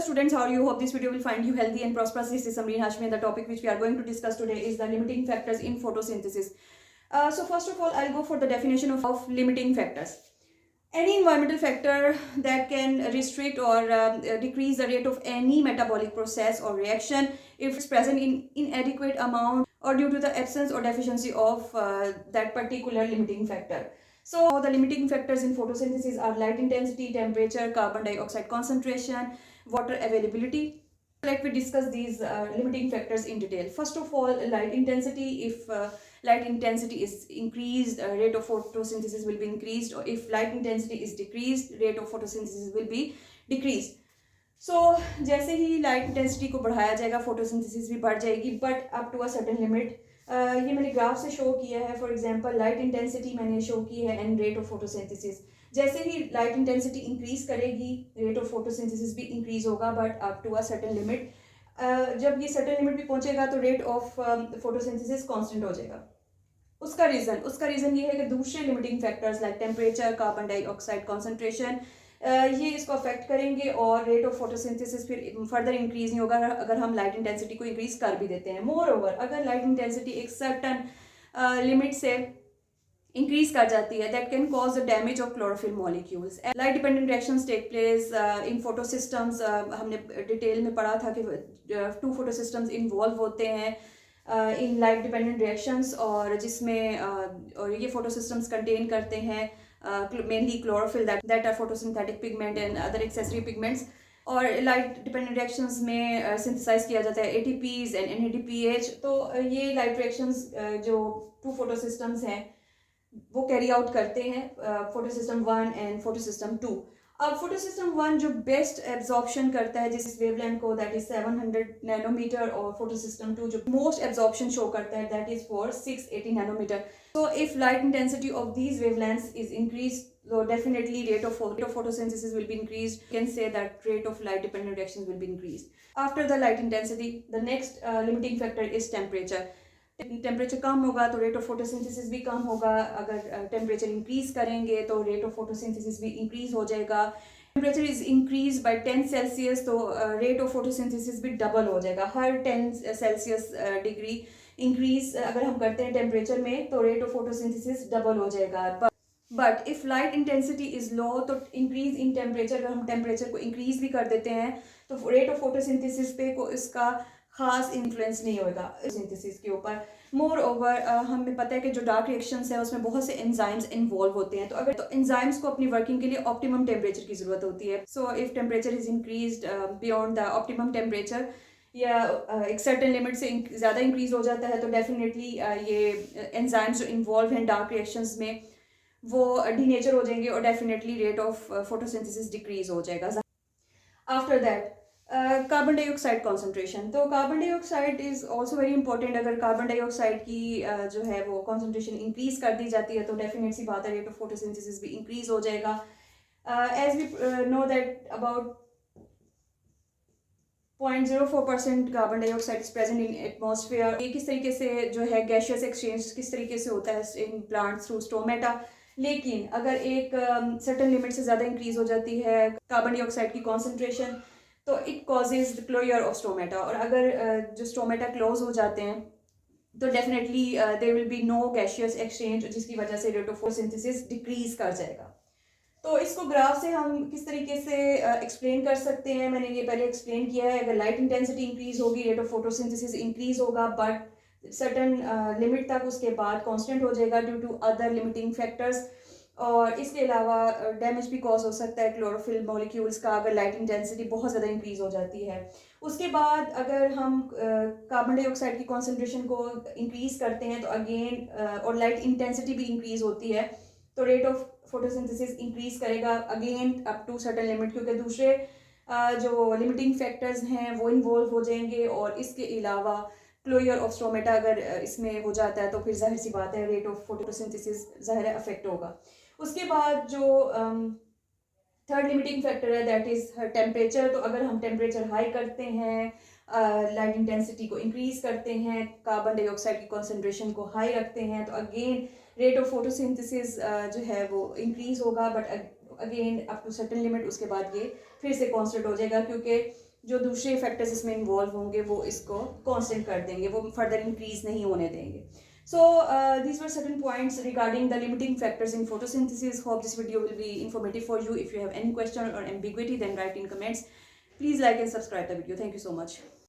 Students, how are you? Hope this video will find you healthy and prosperous. This is Samreen Hashmi, and the topic which we are going to discuss today is the limiting factors in photosynthesis. So first of all, I'll go for the definition of limiting factors. Any environmental factor that can restrict or decrease the rate of any metabolic process or reaction if it's present in inadequate amount or due to the absence or deficiency of that particular limiting factor. So the limiting factors in photosynthesis are light intensity, temperature, carbon dioxide concentration, water availability. Let me discuss these limiting factors in detail. First of all, light intensity. If light intensity is increased, rate of photosynthesis will be increased, or if light intensity is decreased, rate of photosynthesis will be decreased. जैसे ही light intensity को बढ़ाया जाएगा photosynthesis भी बढ़ जाएगी, but up to a certain limit. ये मैंने ग्राफ से शो किया है. फॉर एग्जांपल लाइट इंटेंसिटी मैंने शो की है एंड रेट ऑफ फोटोसिंथेसिस. जैसे ही लाइट इंटेंसिटी इंक्रीज करेगी, रेट ऑफ फोटोसिंथेसिस भी इंक्रीज होगा, but up to a certain limit. जब ये सर्टेन लिमिट भी पहुंचेगा तो रेट ऑफ फोटोसिंथेसिस कांस्टेंट हो जाएगा. उसका रीज़न ये है कि दूसरे limiting factors like temperature, carbon dioxide concentration, ये इसको अफेक्ट करेंगे और रेट ऑफ फोटोसिंथेसिस फिर फर्दर इंक्रीज नहीं होगा अगर हम लाइट इंटेंसिटी को इंक्रीज कर भी देते हैं. मोर ओवर, अगर लाइट इंटेंसिटी एक सर्टन लिमिट से इंक्रीज कर जाती है, that can cause the damage of chlorophyll molecules. Light dependent reactions take place in photosystems. हमने डिटेल में पढ़ा था कि टू फोटोसिस्टम्स इन्वॉल्व होते हैं इन लाइट डिपेंडेंट रिएक्शंस, और जिसमें और ये फोटोसिस्टम्स कंटेन करते हैं mainly chlorophyll that are photosynthetic pigment and other accessory pigments. और लाइट डिपेंडेंट रिएक्शंस में सिंथेसाइज किया जाता है एटीपीज एंड एनएडीपीएच. तो ये लाइट रिएक्शंस जो टू फोटोसिस्टम्स हैं वो कैरी आउट करते हैं, फोटोसिस्टम 1 एंड फोटोसिस्टम 2. अब फोटोसिस्टम 1 जो बेस्ट एब्जॉर्प्शन करता है जिस वेवलेंथ को, दैट इज 700 नैनोमीटर, और फोटोसिस्टम 2 जो मोस्ट एब्जॉर्प्शन शो करता है, that is for 680 nanometre. So if light intensity of these wavelengths is increased, so definitely rate of photosynthesis will be increased. You can say that rate of light dependent reactions will be increased. After the light intensity, the next limiting factor is temperature. Temperature कम होगा तो rate of photosynthesis भी कम होगा. अगर temperature increase करेंगे तो rate of photosynthesis भी increase हो जाएगा. Temperature is increase by 10 Celsius तो रेट ऑफ फोटोसिंथेसिस भी डबल हो जाएगा. हर 10 सेल्सियस डिग्री इंक्रीज अगर हम करते हैं टेम्परेचर में तो रेट ऑफ फोटोसिंथेसिस डबल हो जाएगा. But if light intensity is low तो इंक्रीज इन टेम्परेचर, अगर हम टेम्परेचर को इंक्रीज भी कर देते हैं तो रेट ऑफ फोटोसिंथेसिस पे को इसका खास इन्फ्लुएंस नहीं होगा सिंथेसिस के ऊपर. मोर ओवर, हमें पता है कि जो डार्क रिएक्शंस है उसमें बहुत से एंजाइम्स इन्वॉल्व होते हैं, तो अगर तो एंजाइम्स को अपनी वर्किंग के लिए ऑप्टिमम टेम्परेचर की ज़रूरत होती है. So if temperature is increased beyond the optimum temperature या एक सर्टेन लिमिट से ज़्यादा इंक्रीज हो जाता है, तो डेफिनेटली ये एंजाइम्स जो इन्वॉल्व हैं डार्क रिएक्शंस में वो डीनेचर हो जाएंगे और definitely rate of photosynthesis decrease हो जाएगा. After that carbon dioxide concentration. तो carbon dioxide is also very important. अगर कार्बन डाइऑक्साइड की जो है वो कॉन्सेंट्रेशन इंक्रीज कर दी जाती है तो डेफिनेट सी बात है रेट ऑफ फोटोसिंथेसिस भी इंक्रीज हो जाएगा. As we know that about 0.04% carbon dioxide is present in atmosphere. ये किस तरीके से जो है गैशियस एक्सचेंज किस तरीके से होता है इन प्लांट्स थ्रू स्टोमेटा. लेकिन अगर एक सर्टेन लिमिट से ज़्यादा इंक्रीज हो जाती है कार्बन डाइऑक्साइड की कॉन्सेंट्रेशन तो it causes the closure of stomata. और अगर जो स्टोमेटा क्लोज हो जाते हैं तो definitely there will be no gaseous exchange, जिसकी वजह से रेट ऑफ फोटोसिंथेसिस डिक्रीज कर जाएगा. तो इसको ग्राफ से हम किस तरीके से एक्सप्लेन कर सकते हैं, मैंने ये पहले एक्सप्लेन किया है. अगर लाइट इंटेंसिटी इंक्रीज होगी रेट ऑफ फोटोसिंथेसिस इंक्रीज होगा, बट सर्टन लिमिट तक उसके बाद कांस्टेंट हो जाएगा due to other limiting factors. और इसके अलावा डैमेज भी कॉज हो सकता है क्लोरोफिल मॉलिक्यूल्स का अगर लाइट इंटेंसिटी बहुत ज़्यादा इंक्रीज हो जाती है. उसके बाद अगर हम कार्बन डाइऑक्साइड की कॉन्सेंट्रेशन को इंक्रीज करते हैं तो अगेन और लाइट इंटेंसिटी भी इंक्रीज होती है तो रेट ऑफ फोटोसिंथेसिस इंक्रीज करेगा again up to certain limit, क्योंकि दूसरे जो लिमिटिंग फैक्टर्स हैं वो इन्वॉल्व हो जाएंगे. और इसके अलावा क्लोजर ऑफ स्टोमेटा अगर इसमें हो जाता है तो फिर जाहिर सी बात है रेट ऑफ फोटोसिंथेसिस ज़ाहिर है अफेक्ट होगा. उसके बाद जो थर्ड लिमिटिंग फैक्टर है दैट इज़ टेम्परेचर. तो अगर हम टेम्परेचर हाई करते हैं, लाइट इंटेंसिटी को इंक्रीज करते हैं, कार्बन डाइऑक्साइड की कॉन्सेंट्रेशन को हाई रखते हैं तो अगेन रेट ऑफ फोटोसिंथेसिस जो है वो इंक्रीज होगा, but again up to certain limit उसके बाद ये फिर से कॉन्स्टेंट हो जाएगा, क्योंकि जो दूसरे फैक्टर्स इसमें इन्वॉल्व होंगे वो इसको कांस्टेंट कर देंगे, वो फर्दर इंक्रीज नहीं होने देंगे. So these were certain points regarding the limiting factors in photosynthesis. Hope this video will be informative for you. If you have any question or ambiguity, then write in comments. Please like and subscribe the video. Thank you so much.